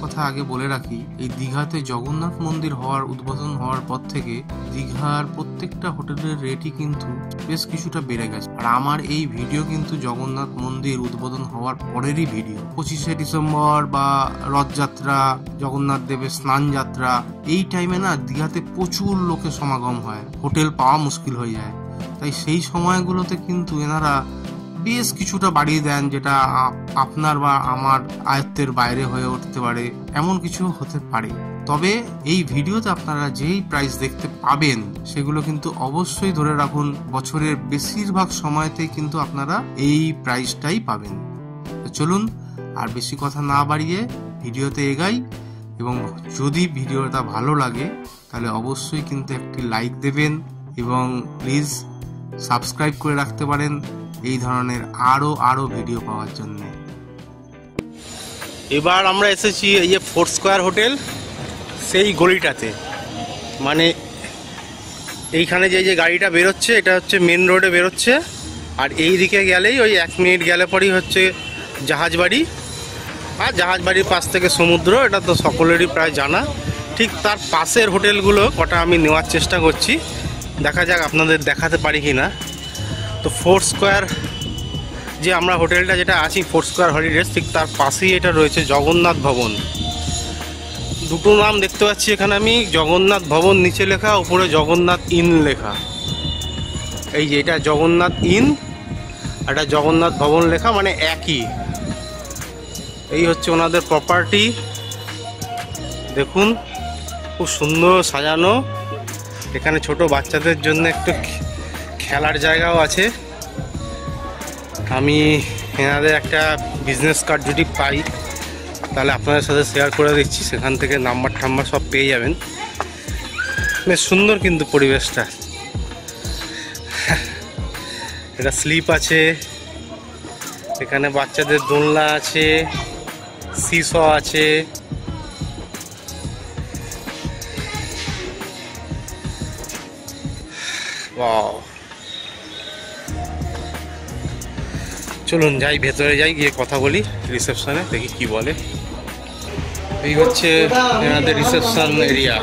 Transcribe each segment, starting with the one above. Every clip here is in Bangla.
কথা আগে বলে রাখি, এই দীঘাতে জগন্নাথ মন্দির উদ্বোধন হওয়ার পর থেকে দীঘার প্রত্যেকটা হোটেলের রেটই কিন্তু বেশ কিছুটা বেড়ে গেছে। আর আমার এই ভিডিও কিন্তু জগন্নাথ মন্দির উদ্বোধন হওয়ার পরেরই ভিডিও। 25শে ডিসেম্বর বা রথযাত্রা, জগন্নাথ দেবের স্নান যাত্রা, এই টাইমে না দীঘাতে প্রচুর লোকের সমাগম হয়, হোটেল পাওয়া মুশকিল হয়ে যায়। তাই সেই সময়গুলোতে কিন্তু এনারা বেশ কিছুটা বাড়িয়ে দেন, যেটা আপনার বা আমার আয়ত্তের বাইরে হয়ে উঠতে পারে, এমন কিছু হতে পারে। তবে এই ভিডিওতে আপনারা যেই প্রাইস দেখতে পাবেন সেগুলো কিন্তু অবশ্যই ধরে রাখুন বছরের বেশিরভাগ সময়তেই কিন্তু আপনারা এই প্রাইসটাই পাবেন। তো চলুন আর বেশি কথা না বাড়িয়ে ভিডিওতে এগাই, এবং যদি ভিডিওটা ভালো লাগে তাহলে অবশ্যই কিন্তু একটি লাইক দেবেন এবং প্লিজ সাবস্ক্রাইব করে রাখতে পারেন এই ধরনের আরো ভিডিও পাওয়ার জন্য। এবার আমরা এসেছি এই যে ফোর স্কোয়ার হোটেল, সেই গলিটাতে, মানে এইখানে যে গাড়িটা বেরোচ্ছে এটা হচ্ছে মেন রোডে বেরোচ্ছে, আর এই দিকে গেলেই ওই 1 মিনিট গেলে পরেই হচ্ছে জাহাজবাড়ি, আর জাহাজবাড়ির পাশ থেকে সমুদ্র, এটা তো সকলেরই প্রায় জানা। ঠিক তার পাশের হোটেলগুলো কটা আমি নেওয়ার চেষ্টা করছি, দেখা যাক আপনাদের দেখাতে পারি কি না। তো ফোর স্কোয়ার যে আমরা হোটেলটা যেটা আছি, ফোর স্কোয়ার হলিডেজ, ঠিক তার পাশেই এটা রয়েছে জগন্নাথ ভবন। দুটো নাম দেখতে পাচ্ছি এখানে আমি, জগন্নাথ ভবন নিচে লেখা, উপরে জগন্নাথ ইন লেখা। এই যে এটা জগন্নাথ ইন, এটা জগন্নাথ ভবন লেখা, মানে একই। এই হচ্ছে ওনাদের প্রপার্টি, দেখুন খুব সুন্দর সাজানো। এখানে ছোট বাচ্চাদের জন্য একটু খেলার জায়গাও আছে। আমি এনাদের একটা বিজনেস কার্ড যদি পাই তাহলে আপনাদের সাথে শেয়ার করে দিচ্ছি, সেখান থেকে নাম্বার টাম্বার সব পেয়ে যাবেন। বেশ সুন্দর কিন্তু পরিবেশটা। এটা স্লিপ আছে, এখানে বাচ্চাদের দোলনা আছে, সিস আছে, ওয়াও। চলুন যাই, ভেতরে যাই, গিয়ে কথা বলি রিসেপশনে, দেখি কি বলে। এই হচ্ছে এনাদের রিসেপশন এরিয়া,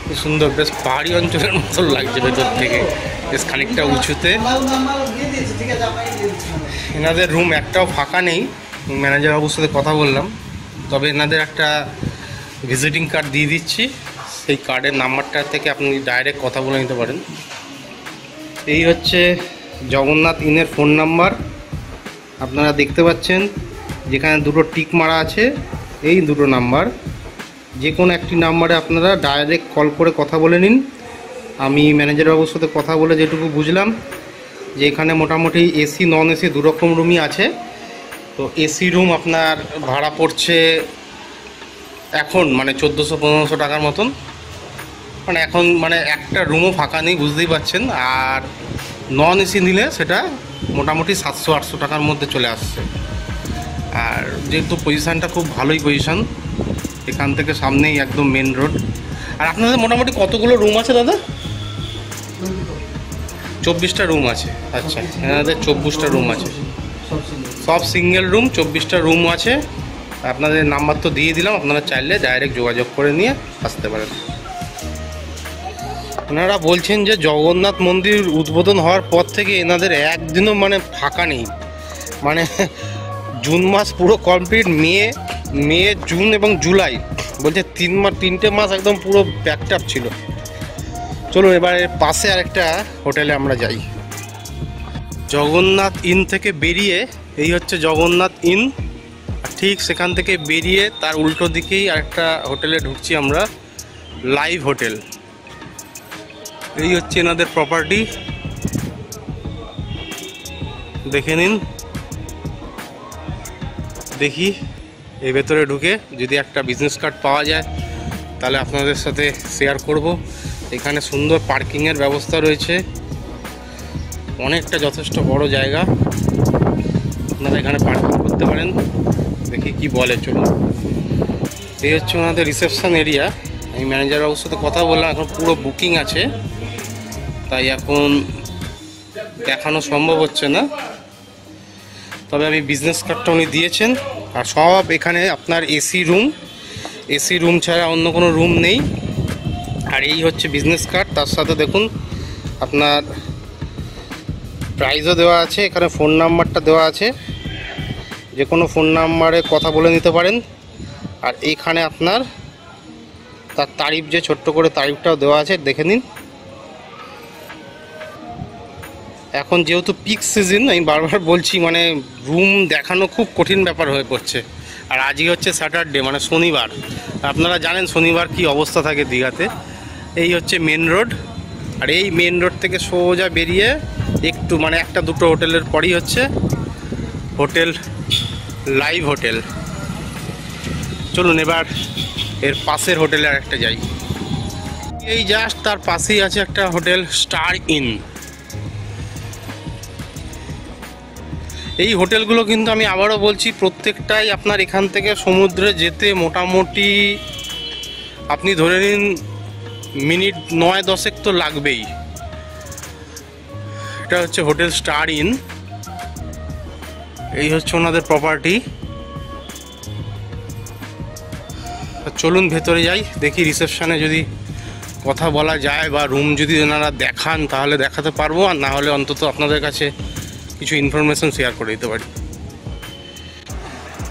খুব সুন্দর, বেশ পাহাড়ি অঞ্চলের মতো লাগছে ভেতর থেকে, বেশ খানিকটা উঁচুতে। এনাদের রুম একটাও ফাঁকা নেই, ম্যানেজার বাবুর সাথে কথা বললাম, তবে এনাদের একটা ভিজিটিং কার্ড দিয়ে দিচ্ছি, সেই কার্ডের নাম্বারটা থেকে আপনি ডাইরেক্ট কথা বলে নিতে পারেন। এই হচ্ছে জগন্নাথ ইনের ফোন নাম্বার, আপনারা দেখতে পাচ্ছেন যেখানে দুটো টিক মারা আছে, এই দুটো নাম্বার, যে কোনো একটি নাম্বারে আপনারা ডাইরেক্ট কল করে কথা বলে নিন। আমি ম্যানেজার বাবুর সাথে কথা বলে যেটুকু বুঝলাম যে এখানে মোটামুটি এসি নন এসি দুরকম রুমই আছে। তো এসি রুম আপনার ভাড়া পড়ছে এখন মানে 1400-1500 টাকার মতন, মানে এখন মানে একটা রুমও ফাঁকা নেই, বুঝতেই পারছেন। আর নন এসি নিলে সেটা মোটামুটি 700-800 টাকার মধ্যে চলে আসছে। আর যেহেতু পজিশানটা খুব ভালোই পজিশান, এখান থেকে সামনেই একদম মেন রোড। আর আপনাদের মোটামুটি কতগুলো রুম আছে দাদা? 24টা রুম আছে। আচ্ছা, এনাদের 24টা রুম আছে, সব সিঙ্গেল রুম, 24টা রুম আছে। আপনাদের নাম্বার তো দিয়ে দিলাম, আপনারা চাইলে ডাইরেক্ট যোগাযোগ করে নিয়ে আসতে পারেন। ওনারা বলছেন যে জগন্নাথ মন্দির উদ্বোধন হওয়ার পর থেকে এনাদের একদিনও মানে ফাঁকা নেই, মানে জুন মাস পুরো কমপ্লিট, মে জুন এবং জুলাই, বলছে 3টে মাস একদম পুরো প্যাকড ছিল। চলো এবারে পাশে আরেকটা হোটেলে আমরা যাই। জগন্নাথ ইন থেকে বেরিয়ে, এই হচ্ছে জগন্নাথ ইন, ঠিক সেখান থেকে বেরিয়ে তার উল্টো দিকেই আরেকটা হোটেলে ঢুকছি আমরা, লাইভ হোটেল। এই হচ্ছে এনাদের প্রপার্টি, দেখে নিন। দেখি এই ভেতরে ঢুকে যদি একটা বিজনেস কার্ড পাওয়া যায় তাহলে আপনাদের সাথে শেয়ার করব। এখানে সুন্দর পার্কিংয়ের ব্যবস্থা রয়েছে, অনেকটা যথেষ্ট বড় জায়গা, আপনারা এখানে পার্কিং করতে পারেন। দেখি কি বলে, চলুন। এই হচ্ছে ওনাদের রিসেপশন এরিয়া। আমি ম্যানেজার বাবুর সাথে কথা বললাম, এখন পুরো বুকিং আছে, তাই এখন দেখানো সম্ভব হচ্ছে না। তবে আমি বিজনেস কার্ডটা উনি দিয়েছেন। আর সব এখানে আপনার এসি রুম ছাড়া অন্য কোনো রুম নেই। আর এই হচ্ছে বিজনেস কার্ড, তার সাথে দেখুন আপনার প্রাইসও দেওয়া আছে, এখানে ফোন নাম্বারটা দেওয়া আছে, যে কোনো ফোন নাম্বারে কথা বলে নিতে পারেন। আর এইখানে আপনার তার তারিফ, যে ছোট্ট করে তারিফটাও দেওয়া আছে, দেখে নিন। এখন যেহেতু পিক সিজন, আমি বারবার বলছি, মানে রুম দেখানো খুব কঠিন ব্যাপার হয়ে পড়ছে। আর আজই হচ্ছে স্যাটারডে, মানে শনিবার। আপনারা জানেন শনিবার কি অবস্থা থাকে দীঘাতে। এই হচ্ছে মেন রোড, আর এই মেন রোড থেকে সোজা বেরিয়ে একটু মানে একটা দুটো হোটেলের পরই হচ্ছে হোটেল লাইভ হোটেল। চলুন এবার এর পাশের হোটেলে আর একটা যাই। এই জাস্ট তার পাশেই আছে একটা হোটেল স্টার ইন। এই হোটেলগুলো কিন্তু আমি আবারও বলছি, প্রত্যেকটাই আপনার এখান থেকে সমুদ্রে যেতে মোটামুটি আপনি ধরে নিন মিনিট 9-10 তো লাগবেই। এটা হচ্ছে হোটেল স্টার ইন, এই হচ্ছে ওনাদের প্রপার্টি। চলুন ভেতরে যাই, দেখি রিসেপশনে যদি কথা বলা যায় বা রুম যদি ওনারা দেখান তাহলে দেখাতে পারবো, আর না হলে অন্তত আপনাদের কাছে কিছু ইনফরমেশন শেয়ার করে দিতে পারি।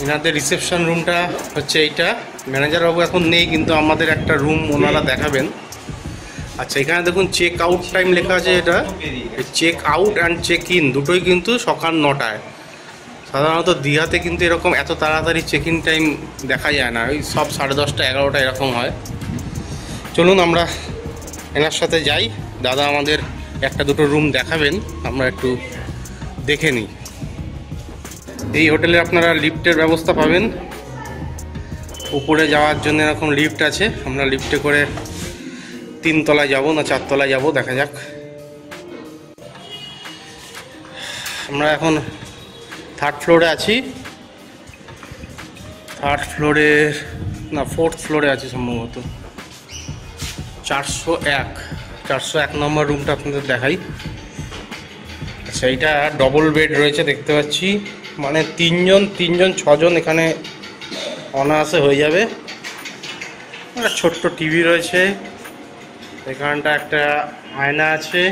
এনাদের রিসেপশন রুমটা হচ্ছে এইটা। ম্যানেজারবাবু এখন নেই, কিন্তু আমাদের একটা রুম ওনারা দেখাবেন। আচ্ছা, এখানে দেখুন চেক আউট টাইম লেখা আছে। এটা check out and check in দুটোই কিন্তু সকাল 9টায়। সাধারণত দীঘাতে কিন্তু এরকম এত তাড়াতাড়ি চেক ইন টাইম দেখা যায় না, ওই সব 10:30, 11টা এরকম হয়। চলুন আমরা এনার সাথে যাই, দাদা আমাদের একটা দুটো রুম দেখাবেন, আমরা একটু দেখে নিই। এই হোটেলে আপনারা লিফটের ব্যবস্থা পাবেন, উপরে যাওয়ার জন্য এরকম লিফট আছে। আমরা লিফটে করে 3 তলায় যাব না 4 তলায় যাব, দেখা যাক। আমরা এখন 3rd ফ্লোরে আছি, 3rd ফ্লোরের না 4th ফ্লোরে আছি সম্ভবত। 401 নম্বর রুমটা আপনাদের দেখাই। আচ্ছা, এইটা ডবল বেড রয়েছে দেখতে পাচ্ছি, মানে 3জন 6জন এখানে অনায়াসে হয়ে যাবে। একটা ছোট্ট টিভি রয়েছে, এখানটা একটা আয়না আছে,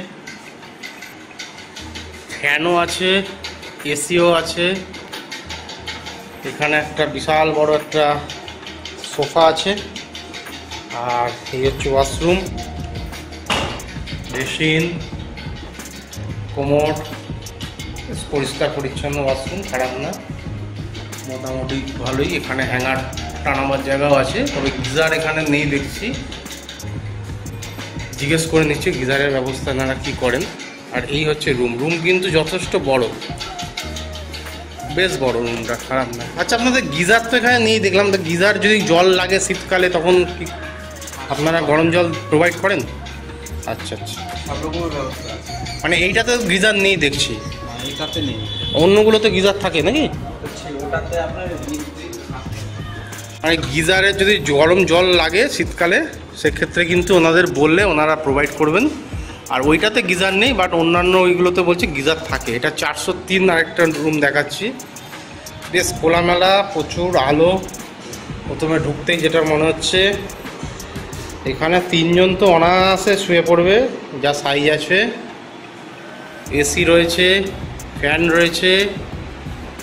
ফ্যানও আছে, এসিও আছে। এখানে একটা বিশাল বড় একটা সোফা আছে। আর এই হচ্ছে ওয়াশরুম, বেসিন, কোমোড, পরিষ্কার পরিচ্ছন্ন ওয়াশরুম, খারাপ না, মোটামুটি ভালোই। এখানে হ্যাঙ্গার টানাবার জায়গাও আছে, তবে গিজার এখানে নেই দেখছি, জিজ্ঞেস করে নিচ্ছি গিজারের ব্যবস্থা এনারা কী করেন। আর এই হচ্ছে রুম কিন্তু যথেষ্ট বড়, বেশ বড় রুমটা, খারাপ না। আচ্ছা, আপনাদের গিজার তো এখানে নেই দেখলাম, তো গিজার যদি জল লাগে শীতকালে তখন কি আপনারা গরম জল প্রোভাইড করেন? আচ্ছা আচ্ছা, সব রকমের ব্যবস্থা আছে। মানে এইটাতে গিজার নেই দেখছি, এইটাতে নেই, অন্যগুলোতে গিজার থাকে নাকি? ওটাতে আপনার মানে গিজারে যদি গরম জল লাগে শীতকালে সেক্ষেত্রে কিন্তু ওনাদের বললে ওনারা প্রোভাইড করবেন। আর ওইটাতে গিজার নেই, বাট অন্যান্য ওইগুলোতে বলছে গিজার থাকে। এটা 403 আরেকটা রুম দেখাচ্ছি, বেশ খোলামেলা, প্রচুর আলো। প্রথমে ঢুকতেই যেটা মনে হচ্ছে, এখানে 3জন তো অনায়াসে শুয়ে পড়বে, যা সাইজ আছে। এসি রয়েছে, ফ্যান রয়েছে,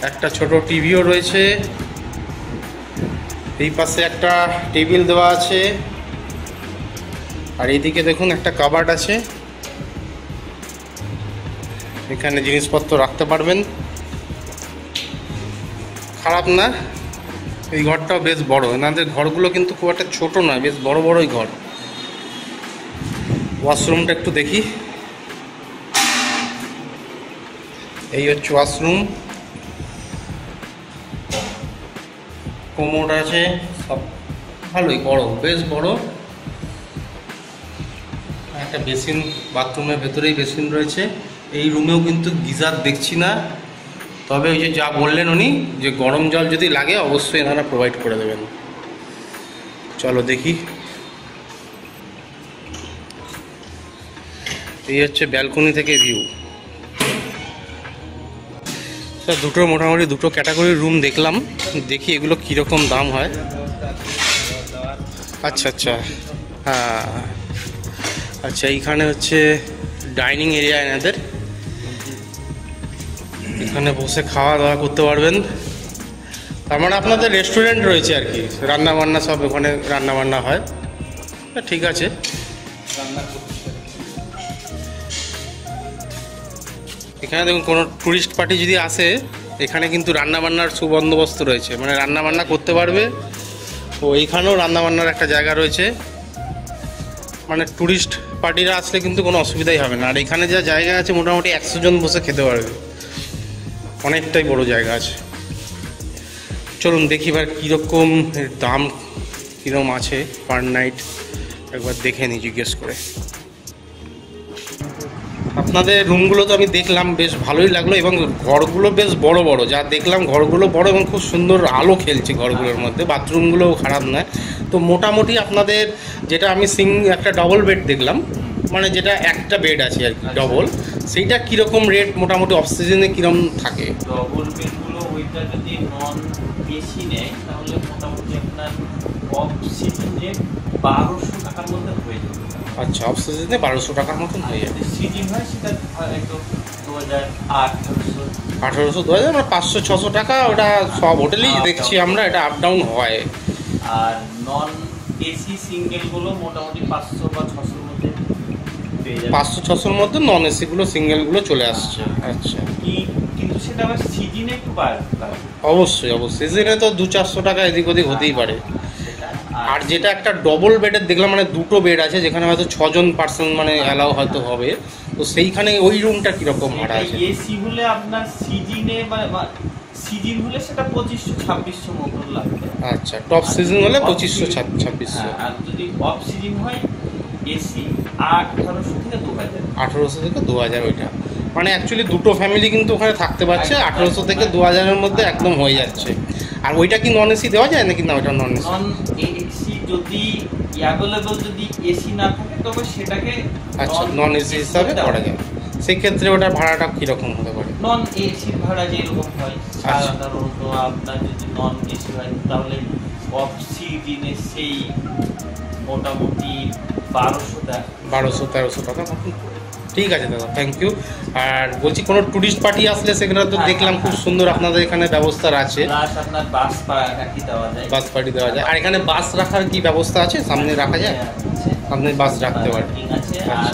একটা ছোট টিভিও রয়েছে, এই পাশে একটা টেবিল দেওয়া আছে, আর এইদিকে দেখুন একটা কাবার্ড আছে, এখানে জিনিসপত্র রাখতে পারবেন, খারাপ না। এই ঘরটাও বেশ বড়, এনাদের ঘরগুলো কিন্তু খুব একটা ছোট নয়, বেশ বড় বড়ই ঘর। ওয়াশরুমটা একটু দেখি, এই হচ্ছে ওয়াশরুম, কোমোড আছে, সব ভালোই বড়, বেশ বড়। একটা বেসিন, বাথরুমের ভেতরেই বেসিন রয়েছে। এই রুমেও কিন্তু গিজার দেখছি না, তবে ওই যে যা বললেন উনি, যে গরম জল যদি লাগে অবশ্যই এনারা প্রোভাইড করে দেবেন। চলো দেখি। এই হচ্ছে ব্যালকনি থেকে ভিউ। দুটো মোটামুটি দুটো ক্যাটাগরির রুম দেখলাম, দেখি এগুলো কীরকম দাম হয়। আচ্ছা আচ্ছা, হ্যাঁ আচ্ছা, এইখানে হচ্ছে ডাইনিং এরিয়া এনাদের, এখানে বসে খাওয়া দাওয়া করতে পারবেন। তার মানে আপনাদের রেস্টুরেন্ট রয়েছে আর কি, রান্না বান্না সব ওখানে রান্না বান্না হয়। ঠিক আছে, এখানে দেখুন কোনো ট্যুরিস্ট পার্টি যদি আসে এখানে কিন্তু রান্নাবান্নার সুবন্দোবস্ত রয়েছে, মানে রান্নাবান্না করতে পারবে। ও এইখানেও রান্নাবান্নার একটা জায়গা রয়েছে, মানে ট্যুরিস্ট পার্টিরা আসলে কিন্তু কোনো অসুবিধাই হবে না। আর এখানে যা জায়গা আছে মোটামুটি 100 জন বসে খেতে পারবে, অনেকটাই বড় জায়গা আছে। চলুন দেখি এবার কীরকম দাম কীরকম আছে পার নাইট, একবার দেখে নিই জিজ্ঞেস করে। আপনাদের রুমগুলো তো আমি দেখলাম, বেশ ভালোই লাগলো, এবং ঘরগুলো বেশ বড় বড়, যা দেখলাম ঘরগুলো বড় এবং খুব সুন্দর আলো খেলছে ঘরগুলোর মধ্যে, বাথরুমগুলোও খারাপ নয়। তো মোটামুটি আপনাদের যেটা আমি একটা ডবল বেড দেখলাম, মানে যেটা একটা বেড আছে আর কি ডবল, সেইটা কীরকম রেট মোটামুটি অফ সিজনে কীরকম থাকে? ডবল বেডগুলো ওইটা যদি নন এসি নেয় তাহলে মোটামুটি আপনার অফ সিজনে 1200 টাকার মধ্যে হয়ে যাবে। আচ্ছা, অফ সিজনে 1200 টাকার মতন হয়ে যাবে। সিজন হয় সেটা হয়তো 1800 2000, মানে 500-600 টাকা, ওটা সব হোটেলেই দেখছি আমরা, এটা আপ ডাউন হয়। আর নন এসি সিঙ্গেলগুলো মোটামুটি 500 বা 600 মধ্যে পেয়ে যাবে। 500-600-র মধ্যে নন এসিগুলো সিঙ্গেলগুলো চলে আসছে। আচ্ছা, কিন্তু সেটা আবার সিজনে একটু বাড়বে। অবশ্যই অবশ্যই, সিজনে তো 200-400 টাকা এদিক ওদিক হতেই পারে। আর যেটা একটা ডবল বেডের দেখলাম, মানে দুটো বেড আছে যেখানে হয়তো 6 জন পার্সন মানে অ্যালাউ হয়তো হবে, তো সেইখানে ওই রুমটা কিরকম ভাড়া আছে? এসি হলে আপনার সিজনে সিজন হলে সেটা 2500-2600 মতো লাগবে। আচ্ছা, টপ সিজন হলে 2500-2600। আর যদি অফ সিজন হয় এসি 1800 থেকে 2000। 1800 থেকে 2000 ওইটা, মানে অ্যাকচুয়ালি দুটো ফ্যামিলি কিন্তু ওখানে থাকতে পারছে, 1800 থেকে 2000-এর মধ্যে একদম হয়ে যাচ্ছে। আর ওইটা কি নন এসি দেওয়া যায় নাকি? না, ওইটা নন এসি। নন এসি যদি অ্যাভেলেবল যদি এসি না থাকে তবে সেটাকে আচ্ছা, নন এসি হিসাবে করা যায়। সেক্ষেত্রে ওটার ভাড়াটা কীরকম হতে পারে? নন এসির ভাড়া যেরকম হয় সাধারণত আপনার যদি নন এসি হয় তাহলে অফ সিজনে সেই মোটামুটি 1200-1300 টাকা মতন। ঠিক আছে দাদা, থ্যাংক ইউ। আর বলছি কোনো ট্যুরিস্ট পার্টি আসলে সেখানে তো দেখলাম খুব সুন্দর আপনাদের এখানে ব্যবস্থা আছে, আপনার বাস পার্টি দেওয়া যায়। বাস পার্টি দেওয়া যায়। আর এখানে বাস রাখার কি ব্যবস্থা আছে? সামনে রাখা যায়, সামনে বাস রাখতে পারে? আছে। আর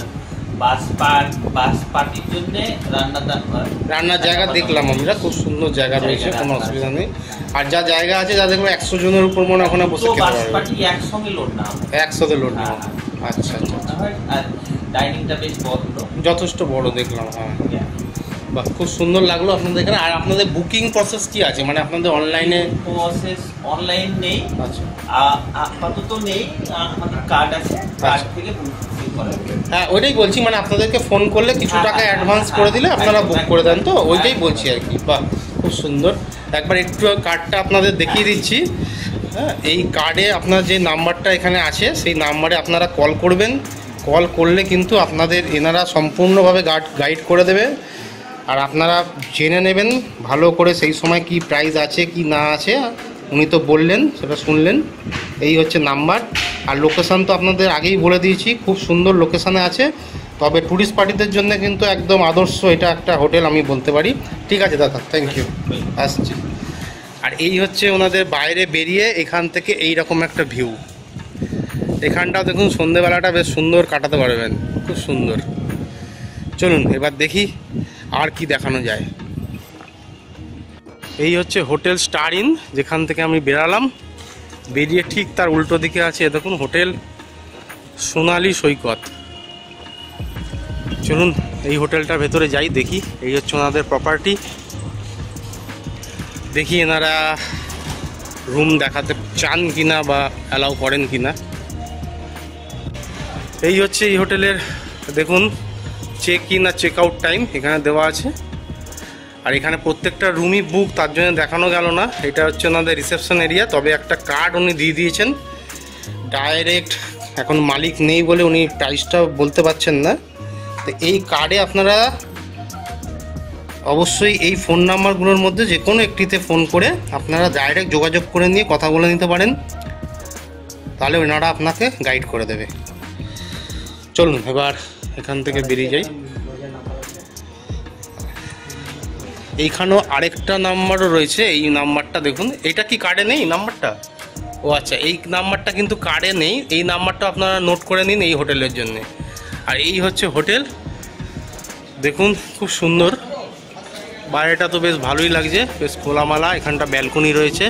বাস পার্টির জন্য রান্নার জায়গা দেখলাম আমরা, খুব সুন্দর জায়গা রয়েছে, কোনো অসুবিধা নেই। আর যা জায়গা আছে যা দেখলাম 100 জনের উপর মনে ওখানে বসে খেতে পারবে। একসঙ্গে লোড না, একসাথে লোড নেওয়া। আচ্ছা আচ্ছা, আর ডাইনিংটা বেশ বড়, যথেষ্ট বড় দেখলাম। হ্যাঁ, বাহ, খুব সুন্দর লাগলো আপনাদের এখানে। আর আপনাদের বুকিং প্রসেস কি আছে, মানে আপনাদের অনলাইনে? প্রসেস অনলাইন নেই। আচ্ছা, আপাতত নেই, আমাদের কার্ড আছে, কার্ড থেকে বুকিং করা হবে। হ্যাঁ, ওইটাই বলছি, মানে আপনাদেরকে ফোন করলে কিছু টাকা অ্যাডভান্স করে দিলে আপনারা বুক করে দেন, তো ওইটাই বলছি আর কি। বাহ, খুব সুন্দর। একবার একটু কার্ডটা আপনাদের দেখিয়ে দিচ্ছি। হ্যাঁ, এই কার্ডে আপনার যে নাম্বারটা এখানে আছে সেই নাম্বারে আপনারা কল করবেন। কল করলে কিন্তু আপনাদের এনারা সম্পূর্ণভাবে গাইড করে দেবে, আর আপনারা জেনে নেবেন ভালো করে সেই সময় কি প্রাইস আছে কি না আছে। উনি তো বললেন, সেটা শুনলেন। এই হচ্ছে নাম্বার। আর লোকেশান তো আপনাদের আগেই বলে দিয়েছি, খুব সুন্দর লোকেশানে আছে। তবে ট্যুরিস্ট পার্টিদের জন্য কিন্তু একদম আদর্শ এটা একটা হোটেল আমি বলতে পারি। ঠিক আছে দাদা, থ্যাংক ইউ, আসছি। আর এই হচ্ছে ওনাদের বাইরে বেরিয়ে এখান থেকে এই রকম একটা ভিউ। এখানটাও দেখুন সন্ধেবেলাটা বেশ সুন্দর কাটাতে পারবেন, খুব সুন্দর। চলুন এবার দেখি আর কি দেখানো যায়। এই হচ্ছে হোটেল স্টার ইন, যেখান থেকে আমি বেরালাম। বেরিয়ে ঠিক তার উল্টো দিকে আছে দেখুন হোটেল সোনালী সৈকত। চলুন এই হোটেলটার ভেতরে যাই, দেখি। এই হচ্ছে ওনাদের প্রপার্টি। দেখি এনারা রুম দেখাতে চান কিনা বা অ্যালাউ করেন কিনা। এই হচ্ছে এই হোটেলের দেখুন চেক ইন আর চেক আউট টাইম এখানে দেওয়া আছে। আর এখানে প্রত্যেকটা রুমই বুক, তার জন্য দেখানো গেল না। এটা হচ্ছে ওনাদের রিসেপশন এরিয়া। তবে একটা কার্ড উনি দিয়ে দিয়েছেন ডাইরেক্ট, এখন মালিক নেই বলে উনি প্রাইসটা বলতে পারছেন না। তো এই কার্ডে আপনারা অবশ্যই এই ফোন নাম্বারগুলোর মধ্যে যে কোনো একটিতে ফোন করে আপনারা ডাইরেক্ট যোগাযোগ করে নিয়ে কথা বলে নিতে পারেন, তাহলে ওনারা আপনাকে গাইড করে দেবে। চলুন এবার এখান থেকে বেরিয়ে যাই। এইখানেও আরেকটা নাম্বারও রয়েছে, এই নাম্বারটা দেখুন। এটা কি কার্ডে নেই নাম্বারটা? ও আচ্ছা, এই নাম্বারটা কিন্তু কার্ডে নেই, এই নাম্বারটা আপনারা নোট করে নিন এই হোটেলের জন্যে। আর এই হচ্ছে হোটেল, দেখুন খুব সুন্দর, বাইরেটা তো বেশ ভালোই লাগছে, বেশ খোলামালা, এখানটা ব্যালকনি রয়েছে।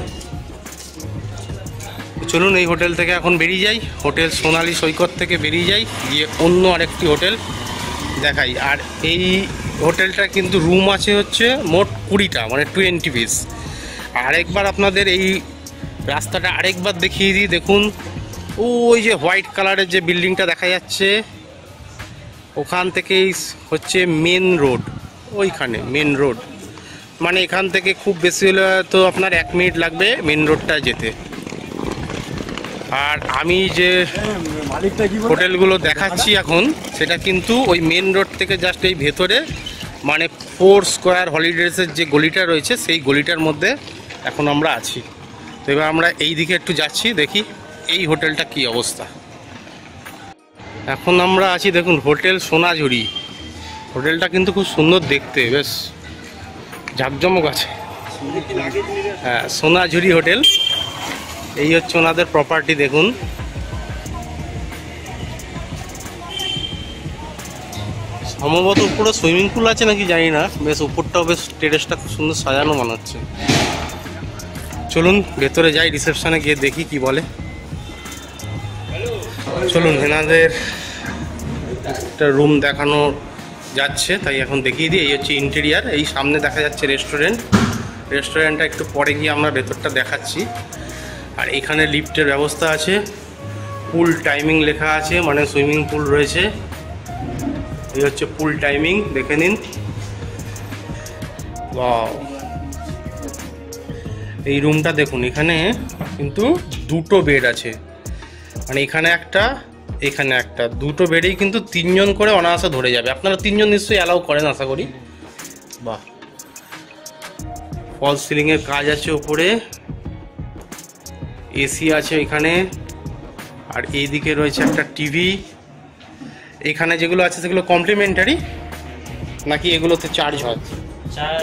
চলুন এই হোটেল থেকে এখন বেরিয়ে যাই, হোটেল সোনালী সৈকত থেকে বেরিয়ে যাই, গিয়ে অন্য আরেকটি হোটেল দেখাই। আর এই হোটেলটা কিন্তু রুম আছে হচ্ছে মোট 20টা, মানে 20 পিস। আরেকবার আপনাদের এই রাস্তাটা আরেকবার দেখিয়ে দিই। দেখুন ওই যে হোয়াইট কালারের যে বিল্ডিংটা দেখা যাচ্ছে, ওখান থেকেই হচ্ছে মেন রোড, ওইখানে মেন রোড, মানে এখান থেকে খুব বেশি হলে তো আপনার 1 মিনিট লাগবে মেন রোডটা যেতে। আর আমি যে হোটেলগুলো দেখাচ্ছি এখন, সেটা কিন্তু ওই মেন রোড থেকে জাস্ট এই ভেতরে, মানে 4 স্কোয়ার হলিডেজের যে গলিটা রয়েছে সেই গলিটার মধ্যে এখন আমরা আছি। তো এবার আমরা এই দিকে একটু যাচ্ছি, দেখি এই হোটেলটা কি অবস্থা। এখন আমরা আছি দেখুন হোটেল সোনাঝুরি। হোটেলটা কিন্তু খুব সুন্দর দেখতে, বেশ জাঁকজমক আছে। হ্যাঁ, সোনাঝুরি হোটেল, এই হচ্ছে ওনাদের প্রপার্টি। দেখুন সম্ভবত উপরে সুইমিং পুল আছে নাকি জানি না, বেশ উপরটাও বেশ টেরেসটা খুব সুন্দর সাজানো মনে হচ্ছে। চলুন ভেতরে যাই, রিসেপশনে গিয়ে দেখি কি বলে। চলুন এনাদের একটা রুম দেখানো যাচ্ছে, তাই এখন দেখিয়ে দিই। এই হচ্ছে ইন্টেরিয়ার, এই সামনে দেখা যাচ্ছে রেস্টুরেন্ট। রেস্টুরেন্টটা একটু পরে গিয়ে আমরা ভেতরটা দেখাচ্ছি। আর এখানে লিফটের ব্যবস্থা আছে, পুল টাইমিং লেখা আছে, মানে সুইমিং পুল রয়েছে। এই হচ্ছে পুল টাইমিং, দেখে নিন। ওয়াও, এই রুমটা দেখুন, এখানে কিন্তু 2টো বেড আছে, মানে এখানে একটা এখানে একটা, 2টো বেডেই কিন্তু 3 জন করে অনায়াসে ধরে যাবে। আপনারা 3 জন নিশ্চয়ই অ্যালাউ করেন আশা করি। বাহ, ফলস সিলিংয়ের কাজ আছে উপরে, এসি আছে এখানে। আর এইদিকে রয়েছে একটা টিভি। এখানে যেগুলো আছে সেগুলো কমপ্লিমেন্টারি নাকি এগুলোতে চার্জ হয়?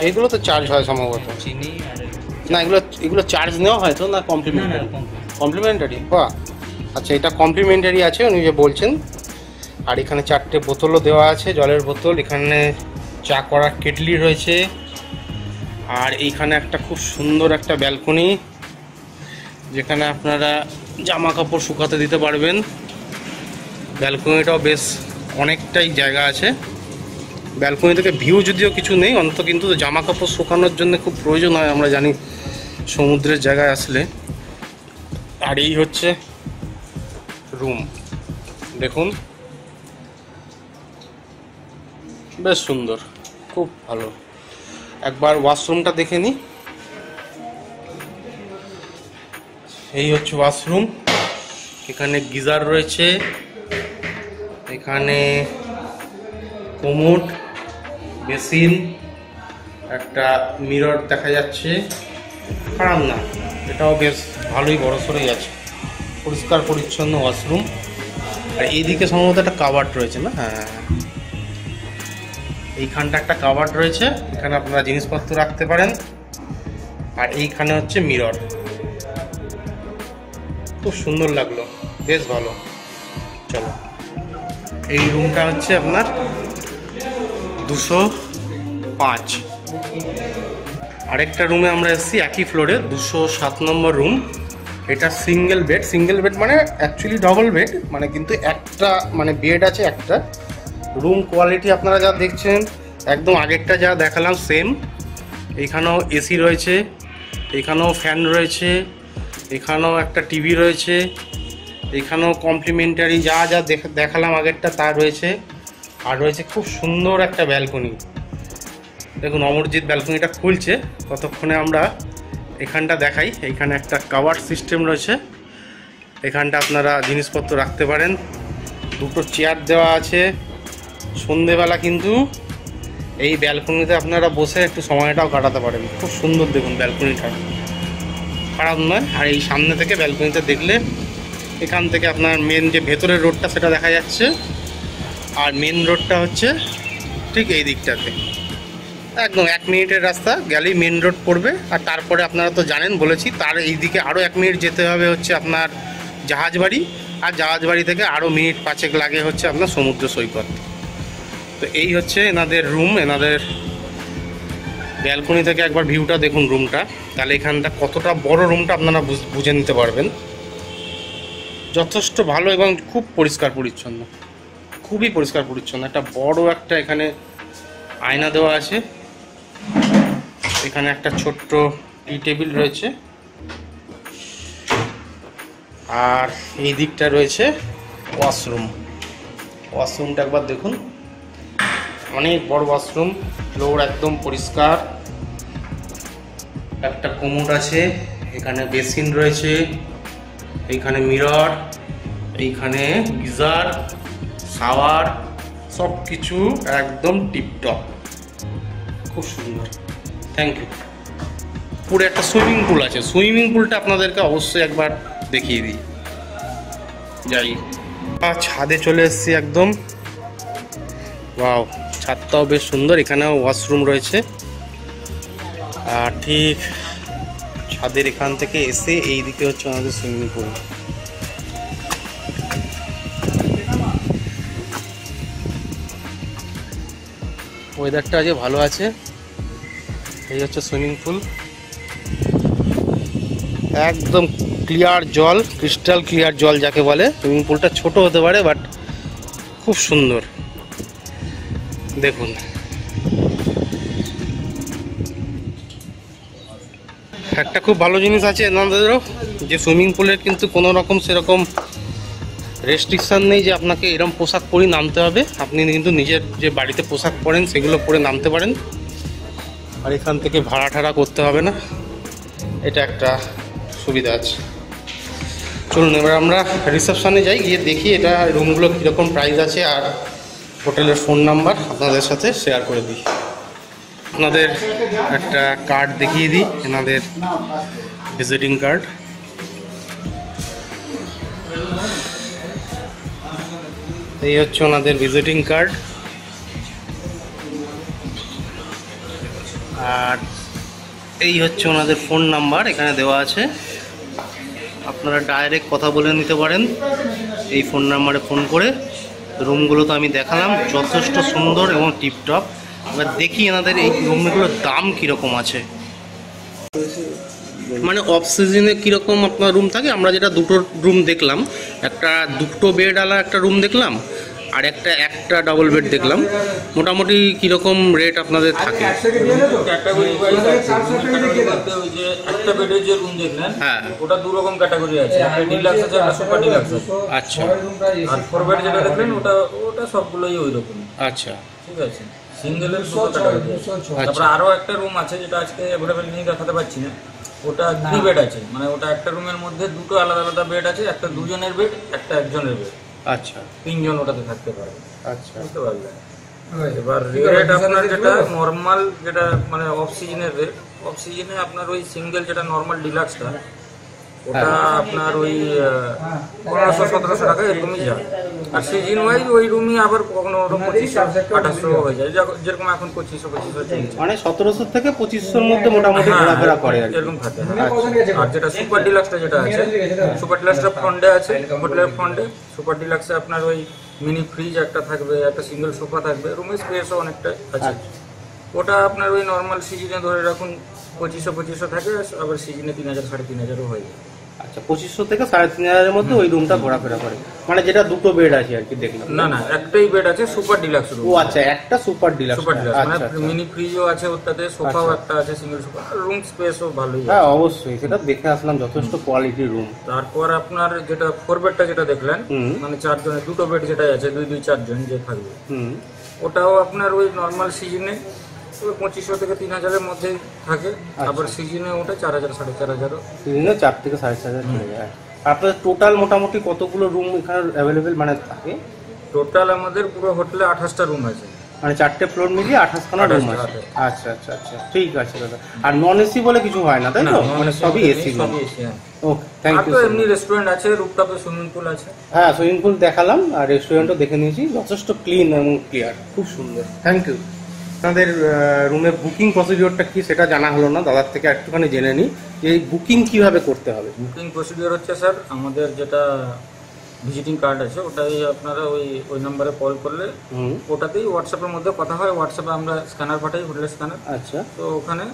এগুলোতে চার্জ হয় সম্ভবত। না, এগুলো চার্জ নেওয়া হয় তো, না কমপ্লিমেন্টারি? কমপ্লিমেন্টারি, বাহ। আচ্ছা, এটা কমপ্লিমেন্টারি আছে উনি যে বলছেন। আর এখানে 4টে বোতলও দেওয়া আছে, জলের বোতল। এখানে চা করার কেটলি রয়েছে। আর এইখানে একটা খুব সুন্দর একটা ব্যালকনি, যেখানে আপনারা জামা কাপড় শুকাতে দিতে পারবেন। ব্যালকনিটাও বেশ অনেকটাই জায়গা আছে। ব্যালকনি থেকে ভিউ যদিও কিছু নেই, অন্তত কিন্তু জামা কাপড় শুকানোর জন্য খুব প্রয়োজন হয়, আমরা জানি সমুদ্রের জায়গায় আসলে। আর এই হচ্ছে রুম, দেখুন বেশ সুন্দর, খুব ভালো। একবার ওয়াশরুমটা দেখে নিই। এই হচ্ছে ওয়াশরুম, এখানে গিজার রয়েছে, এখানে কোমোড, বেসিন, একটা মিরর দেখা যাচ্ছে। খারাপ না, এটাও বেশ ভালোই বড়সড়ই আছে, পরিষ্কার পরিচ্ছন্ন ওয়াশরুম। আর এইদিকে সম্ভবত একটা কাবার্ড রয়েছে না? হ্যাঁ, এইখানটা একটা কাবার্ড রয়েছে, এখানে আপনারা জিনিসপত্র রাখতে পারেন। আর এইখানে হচ্ছে মিরর, খুব সুন্দর লাগলো, বেশ ভালো। চলো, এই রুমটা হচ্ছে আপনার 205। আরেকটা রুমে আমরা এসেছি একই ফ্লোরে, 207 নম্বর রুম। এটা সিঙ্গেল বেড মানে অ্যাকচুয়ালি ডবল বেড, মানে কিন্তু একটা মানে বেড আছে একটা। রুম কোয়ালিটি আপনারা যা দেখছেন একদম আগেরটা যা দেখালাম সেম। এখানেও এসি রয়েছে, এখানেও ফ্যান রয়েছে, এখানেও একটা টিভি রয়েছে, এখানেও কমপ্লিমেন্টারি যা যা দেখালাম আগেরটা তা রয়েছে। আর রয়েছে খুব সুন্দর একটা ব্যালকনি, দেখুন অমরজিৎ ব্যালকনিটা খুলছে, ততক্ষণে আমরা এখানটা দেখাই। এখানে একটা কাভার সিস্টেম রয়েছে, এখানটা আপনারা জিনিসপত্র রাখতে পারেন। 2টো চেয়ার দেওয়া আছে। সন্ধেবেলা কিন্তু এই ব্যালকনিতে আপনারা বসে একটু সময়টাও কাটাতে পারেন। খুব সুন্দর দেখুন ব্যালকনিটা, খারাপ নয়। আর এই সামনে থেকে ব্যালকনিতে দেখলে এখান থেকে আপনার মেন যে ভেতরের রোডটা সেটা দেখা যাচ্ছে, আর মেন রোডটা হচ্ছে ঠিক এই দিকটাতে, একদম 1 মিনিটের রাস্তা গেলেই মেন রোড পড়বে। আর তারপরে আপনারা তো জানেন, বলেছি, তার এই দিকে আরও 1 মিনিট যেতে হবে হচ্ছে আপনার জাহাজবাড়ি, আর জাহাজবাড়ি থেকে আরও মিনিট 5 লাগে হচ্ছে আপনার সমুদ্র সৈকত। তো এই হচ্ছে এনাদের রুম। এনাদের ব্যালকনি থেকে একবার ভিউটা দেখুন রুমটা, তাহলে এখানটা কতটা বড় রুমটা আপনারা বুঝে নিতে পারবেন। যথেষ্ট ভালো এবং খুব পরিষ্কার পরিচ্ছন্ন, খুবই পরিষ্কার পরিচ্ছন্ন। একটা বড় একটা এখানে আয়না দেওয়া আছে, এখানে একটা ছোট্ট টি টেবিল রয়েছে, আর এই দিকটা রয়েছে ওয়াশরুম। ওয়াশরুমটা একবার দেখুন, অনেক বড় ওয়াশরুম, ফ্লোর একদম পরিষ্কার। একটা কোমোড আছে, এখানে বেসিন রয়েছে, এইখানে মিরর, এইখানে গিজার, শাওয়ার, সব কিছু একদম টিপটপ, খুব সুন্দর। Thank you. পুরো একটা সুইমিং পুল আছে, সুইমিং পুলটা আপনাদেরকে অবশ্যই একবার দেখিয়ে দিই। যাই, ছাদে চলে এসেছি একদম। ওয়াও, ছাদটাও বেশ সুন্দর, এখানেও ওয়াশরুম রয়েছে। আর ঠিক ছাদের এখান থেকে এসে এই দিকে হচ্ছে আমাদের সুইমিং পুল। ওয়েদারটা আজ ভালো আছে। এই হচ্ছে সুইমিং পুল, একদম ক্লিয়ার জল, ক্রিস্টাল ক্লিয়ার জল যাকে বলে। সুইমিং পুলটা ছোট হতে পারে, বাট খুব সুন্দর। দেখুন, একটা খুব ভালো জিনিস আছে এনাদেরও, যে সুইমিং পুলের কিন্তু কোনো রকম সেরকম রেস্ট্রিকশান নেই যে আপনাকে এরকম পোশাক পরেই নামতে হবে। আপনি কিন্তু নিজের যে বাড়িতে পোশাক পরেন সেগুলো পরে নামতে পারেন, আর এখান থেকে ভাড়া ঠাড়া করতে হবে না, এটা একটা সুবিধা আছে। চলুন এবার আমরা রিসেপশনে যাই, গিয়ে দেখি এটা রুমগুলো কীরকম প্রাইস আছে, আর হোটেলের ফোন নাম্বার আপনাদের সাথে শেয়ার করে দিই। আপনাদের একটা কার্ড দেখিয়ে দিই, এনাদের ভিজিটিং কার্ড। এই হচ্ছে ওনাদের ভিজিটিং কার্ড, আর এই হচ্ছে ওনাদের ফোন নাম্বার এখানে দেওয়া আছে। আপনারা ডাইরেক্ট কথা বলে নিতে পারেন এই ফোন নাম্বারে ফোন করে। রুমগুলো তো আমি দেখালাম, যথেষ্ট সুন্দর এবং টিপটপ। এবার দেখি এনাদের এই রুমগুলোর দাম কীরকম আছে, মানে অফ সিজনে কীরকম আপনার রুম থাকে। আমরা যেটা দুটো রুম দেখলাম, একটা 2 বেডওয়ালা একটা রুম দেখলাম, আর একটা ডাবল বেড দেখলাম। মোটামুটি কীরকম রেট আপনাদের থাকে? ক্যাটাগরি ওয়াইজ আছে। ওই যে একটা বেডের যে রুম দেখলেন, হ্যাঁ, ওটা 2 রকম ক্যাটাগরি আছে, একটা ডিলাক্স আছে, একটা সুপার ডিলাক্স আছে। আচ্ছা। আর 4 বেড যেটা দেখলেন ওটা সবগুলোই ওই রকম। আচ্ছা, ঠিক আছে। সিঙ্গেলের 2টো ক্যাটাগরি আছে। তারপর আরো একটা রুম আছে যেটা আজকে অ্যাভেলেবল নেই, দেখাতে পাচ্ছি না। ওটা 3 বেড আছে, মানে ওটা একটা রুমের মধ্যে 2টো আলাদা আলাদা বেড আছে, একটা 2 জনের বেড, একটা 1 জনের বেড। আচ্ছা, 3 জন ওটাতে থাকতে পারে। আচ্ছা, বুঝতে পারলেন? এবার রেট আপনার যেটা নর্মাল, যেটা মানে অফ সিজনের রেট, অফ সিজনে আপনার ওই সিঙ্গেল যেটা নর্মাল ডিলাক্সটা, ওটা আপনার ওই 1500-1700 টাকা এরকমই যায়। আর সিজন ওয়াইজ ওই রুমই আবার কখনো 2500-2800 হয়ে যায়, যেরকম এখন 2500 চলছে। মানে 1700 থেকে 2500-র মধ্যে মোটামুটি ঘোরাফেরা করে এরকম থাকে। আর যেটা সুপার ডিলাক্সটা যেটা আছে, সুপার ডিলাক্সটা ফ্রন্টে আছে, হোটেলের ফ্রন্টে। সুপার ডিলাক্সে আপনার ওই মিনি ফ্রিজ একটা থাকবে, একটা সিঙ্গেল সোফা থাকবে, রুমের স্পেসও অনেকটা আছে। ওটা আপনার ওই নর্মাল সিজনে ধরে রাখুন 2500 থাকে, আবার সিজনে 3000-3500 হয়ে যায়। আচ্ছা, 2500 থেকে 3500-এর মধ্যে ওই রুমটা ঘোরাফেরা করে, মানে যেটা 2 বেড আছে আর কি দেখলাম। না, একটাই বেড আছে, সুপার ডিলাক্স রুম। ও আচ্ছা, একটা সুপার ডিলাক্স। সুপার ডিলাক্স মানে মিনি ফ্রিজও আছে ওটাতে, সোফাও একটা আছে, সিঙ্গেল সোফা, রুম স্পেসও ভালোই। হ্যাঁ অবশ্যই, সেটা দেখে আসলাম, যথেষ্ট কোয়ালিটির রুম। তারপর আপনার যেটা 4 বেডটা যেটা দেখলেন, মানে 4 জনের 2টো বেড যেটা আছে, 2-4 জন যে থাকবে, ওটাও আপনার ওই নর্মাল সিজনে 2500 থেকে 3000-এর মধ্যে থাকে। আবার সিজনে ওটা 4000-4500, সিজনে 4 থেকে 4500 চলে যায়। আপনাদের টোটাল মোটামুটি কতগুলো রুম এখানে অ্যাভেলেবেল মানে থাকে? টোটাল আমাদের পুরো হোটেলে 28টা রুম আছে। মানে 4টে ফ্লোর মিলিয়ে 28খানা রুম আছে। আচ্ছা আচ্ছা আচ্ছা, ঠিক আছে দাদা। আর নন এসি বলে কিছু হয় না তাই তো? মানে সবই এসি। Okay, thank you. এমনি রেস্টুরেন্ট আছে, রুফটপে সুইমিং পুল আছে। হ্যাঁ, সুইমিং পুল দেখালাম আর রেস্টুরেন্টও দেখে নিয়েছি, যথেষ্ট ক্লিন এবং ক্লিয়ার, খুব সুন্দর। Thank you. আপনাদের রুমের বুকিং প্রসিডিওরটা কি সেটা জানা হলো না, দাদার থেকে একটুখানি জেনে নিই যে এই বুকিং কিভাবে করতে হবে। বুকিং প্রসিডিওর হচ্ছে স্যার, আমাদের যেটা ভিজিটিং কার্ড আছে ওটাই আপনারা ওই নাম্বারে কল করলে ওটাতেই হোয়াটসঅ্যাপের মধ্যে কথা হয়। হোয়াটসঅ্যাপে আমরা স্ক্যানার পাঠাই, হোটেলের স্ক্যানার। আচ্ছা, তো ওখানে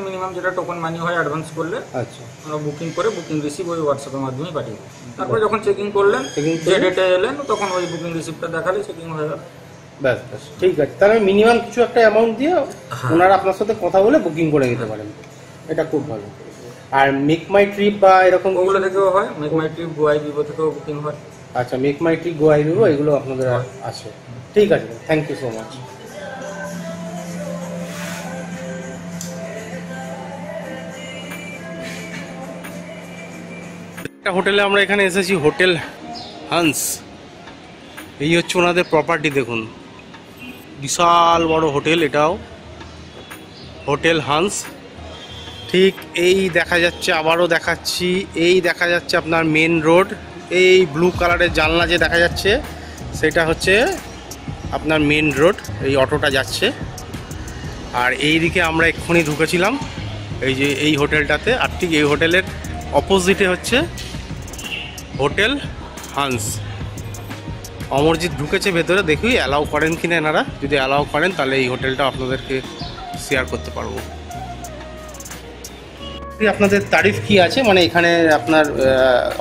মিনিমাম যেটা টোকন মানি হয় অ্যাডভান্স করলে আচ্ছা আমরা বুকিং করে বুকিং রিসিভ ওই হোয়াটসঅ্যাপের মাধ্যমেই পাঠিয়ে দিই। তারপরে যখন চেকিং করলেন, যে ডেটে এলেন তখন ওই বুকিং রিসিপ্টটা দেখালে চেকিং হয়ে গেল। ব্যাস ব্যাস, ঠিক আছে। তাহলে মিনিমাম কিছু একটা অ্যামাউন্ট দিয়ে ওনারা আপনার সাথে কথা বলে বুকিং করে নিতে পারেন, এটা খুব ভালো। আর মেক মাই ট্রিপ বা এরকম ওগুলো থেকেও হয়, MakeMyTrip, Goibibo থেকেও বুকিং হয়। আচ্ছা, MakeMyTrip, Goibibo এগুলো আপনাদের আছে, ঠিক আছে। Thank you so much. একটা হোটেলে আমরা এখানে এসেছি, হোটেল হান্স। এই হচ্ছে ওনাদের প্রপার্টি, দেখুন বিশাল বড় হোটেল, এটাও হোটেল হান্স। ঠিক এই দেখা যাচ্ছে, আবারও দেখাচ্ছি, এই দেখা যাচ্ছে আপনার মেন রোড। এই ব্লু কালারের জানলা যে দেখা যাচ্ছে সেটা হচ্ছে আপনার মেন রোড, এই অটোটা যাচ্ছে। আর এই দিকে আমরা এক্ষুনি ঢুকেছিলাম এই যে এই হোটেলটাতে, আর ঠিক এই হোটেলের অপোজিটে হচ্ছে হোটেল হান্স। অমরজিৎ ঢুকেছে ভেতরে, দেখি অ্যালাউ করেন কিনা এনারা। যদি অ্যালাউ করেন তাহলে এই হোটেলটা আপনাদেরকে শেয়ার করতে পারবো। আপনাদের তারিফ কি আছে, মানে এখানে আপনার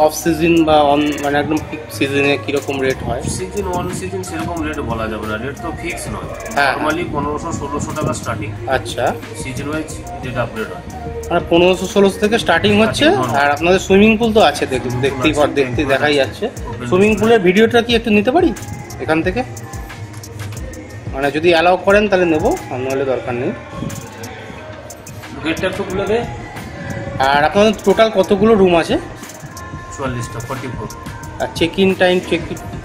অফ সিজন বা অন, মানে একদম পিক সিজনে কিরকম রেট হয়? সিজন অন সিজন সেরকম রেট বলা যাবে না, রেট তো ফিক্স নয়। হ্যাঁ, নরমালি 1500-1600 টাকা স্টার্টিং। আচ্ছা, সিজন ওয়াইজ যেটা আপডেট হয় মানে 1500-1600 থেকে স্টার্টিং হচ্ছে। আর আপনাদের সুইমিং পুল তো আছে, দেখতে দেখাই যাচ্ছে। সুইমিং পুলের ভিডিওটা কি একটু নিতে পারি এখান থেকে? মানে যদি অ্যালাউ করেন তাহলে নেবো, আর নাহলে দরকার নেই। গেটটা একটু খুলে দে। আর আপনাদের টোটাল কতগুলো রুম আছে? 44টা, 44। আর check in time,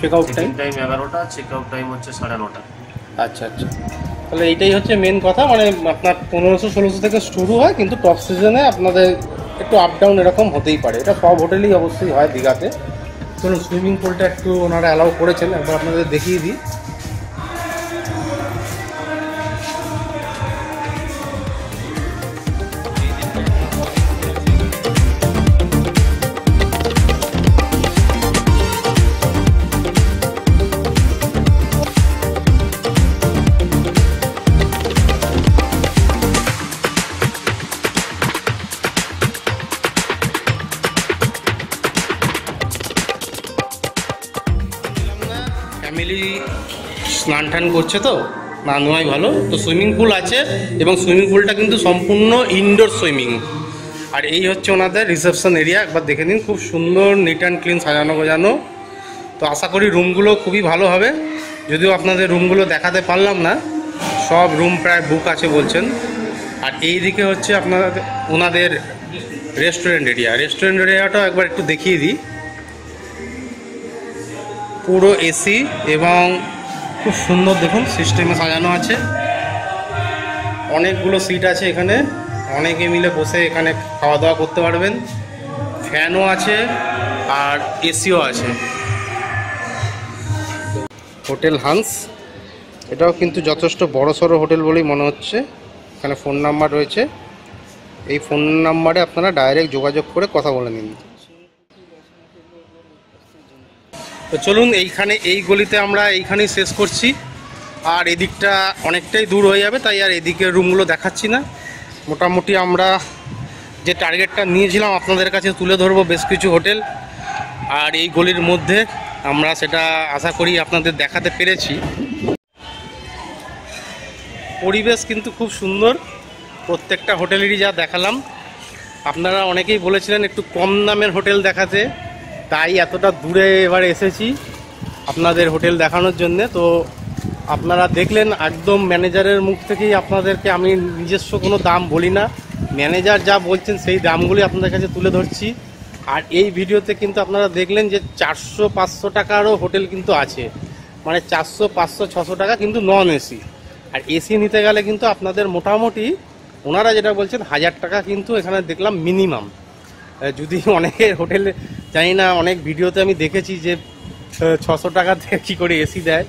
check out time? Time 11টা, চেক আউট টাইম হচ্ছে 9:30। আচ্ছা আচ্ছা, তাহলে এইটাই হচ্ছে মেন কথা। মানে আপনার 1500-1600 থেকে শুরু হয়, কিন্তু টপ সিজনে আপনাদের একটু আপ ডাউন এরকম হতেই পারে। এটা সব হোটেলেই অবশ্যই হয় দীঘাতে। চলুন, সুইমিং পুলটা একটু ওনারা অ্যালাউ করেছেন, একবার আপনাদের দেখিয়ে দিই। ফ্যামিলি স্নান টান করছে তো, না নেওয়াই ভালো। তো সুইমিং পুল আছে, এবং সুইমিং পুলটা কিন্তু সম্পূর্ণ ইনডোর সুইমিং। আর এই হচ্ছে ওনাদের রিসেপশন এরিয়া, একবার দেখে নিন, খুব সুন্দর নিট অ্যান্ড ক্লিন, সাজানো গোজানো। তো আশা করি রুমগুলো খুবই ভালো হবে। যদিও আপনাদের রুমগুলো দেখাতে পারলাম না, সব রুম প্রায় বুক আছে বলছেন। আর এই দিকে হচ্ছে আপনাদের ওনাদের রেস্টুরেন্ট এরিয়া। রেস্টুরেন্ট এরিয়াটাও একবার একটু দেখিয়ে দিই। পুরো এসি এবং খুব সুন্দর দেখুন সিস্টেমে সাজানো আছে। অনেকগুলো সিট আছে এখানে, অনেকে মিলে বসে এখানে খাওয়া দাওয়া করতে পারবেন। ফ্যানও আছে আর এসিও আছে। হোটেল হান্স, এটাও কিন্তু যথেষ্ট বড়সড় হোটেল বলেই মনে হচ্ছে। এখানে ফোন নাম্বার রয়েছে, এই ফোন নাম্বারে আপনারা ডাইরেক্ট যোগাযোগ করে কথা বলে নিন। তো চলুন, এইখানে এই গলিতে আমরা এইখানেই শেষ করছি। আর এদিকটা অনেকটাই দূর হয়ে যাবে, তাই আর এদিকের রুমগুলো দেখাচ্ছি না। মোটামুটি আমরা যে টার্গেটটা নিয়েছিলাম আপনাদের কাছে তুলে ধরবো বেশ কিছু হোটেল, আর এই গলির মধ্যে আমরা সেটা আশা করি আপনাদের দেখাতে পেরেছি। পরিবেশ কিন্তু খুব সুন্দর, প্রত্যেকটা হোটেলেরই যা দেখালাম। আপনারা অনেকেই বলেছিলেন একটু কম দামের হোটেল দেখাতে, তাই এতটা দূরে এবার এসেছি আপনাদের হোটেল দেখানোর জন্যে। তো আপনারা দেখলেন একদম ম্যানেজারের মুখ থেকেই, আপনাদেরকে আমি নিজস্ব কোনো দাম বলি না, ম্যানেজার যা বলছেন সেই দামগুলি আপনাদের কাছে তুলে ধরছি। আর এই ভিডিওতে কিন্তু আপনারা দেখলেন যে 400-500 টাকারও হোটেল কিন্তু আছে, মানে 400, 500, 600 টাকা কিন্তু নন এসি। আর এসি নিতে গেলে কিন্তু আপনাদের মোটামুটি ওনারা যেটা বলছেন 1000 টাকা কিন্তু এখানে দেখলাম মিনিমাম। যদি অনেকের হোটেলে জানি না, অনেক ভিডিওতে আমি দেখেছি যে 600 টাকাতে কী করে এসি দেয়,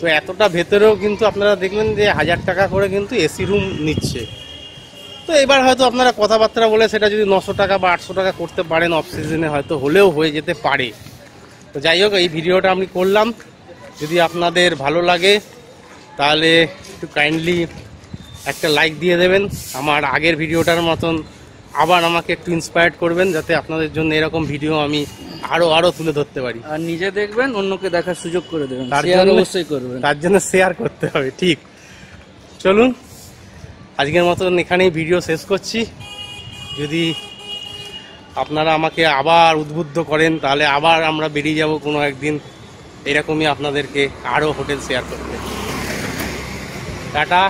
তো এতটা ভেতরেও কিন্তু আপনারা দেখলেন যে 1000 টাকা করে কিন্তু এসি রুম নিচ্ছে। তো এবার হয়তো আপনারা কথাবার্তা বলে সেটা যদি 900 টাকা বা 800 টাকা করতে পারেন অফ সিজনে, হয়তো হলেও হয়ে যেতে পারে। তো যাই হোক, এই ভিডিওটা আমি করলাম, যদি আপনাদের ভালো লাগে তাহলে একটু কাইন্ডলি একটা লাইক দিয়ে দেবেন। আমার আগের ভিডিওটার মতন আবার আমাকে একটু ইন্সপায়ার্ড করবেন, যাতে আপনাদের জন্য এরকম ভিডিও আমি আরো তুলে ধরতে পারি। আর নিজে দেখবেন, অন্যকে দেখার সুযোগ করে দেবেন, তার শেয়ার জন্য অবশ্যই করবেন। তার জন্য শেয়ার করতে হবে। ঠিক, চলুন আজকের মতন এখানেই ভিডিও শেষ করছি। যদি আপনারা আমাকে আবার উদ্বুদ্ধ করেন তাহলে আবার আমরা বেরিয়ে যাব কোনো একদিন এরকমই আপনাদেরকে আরও হোটেল শেয়ার করতে। টাটা।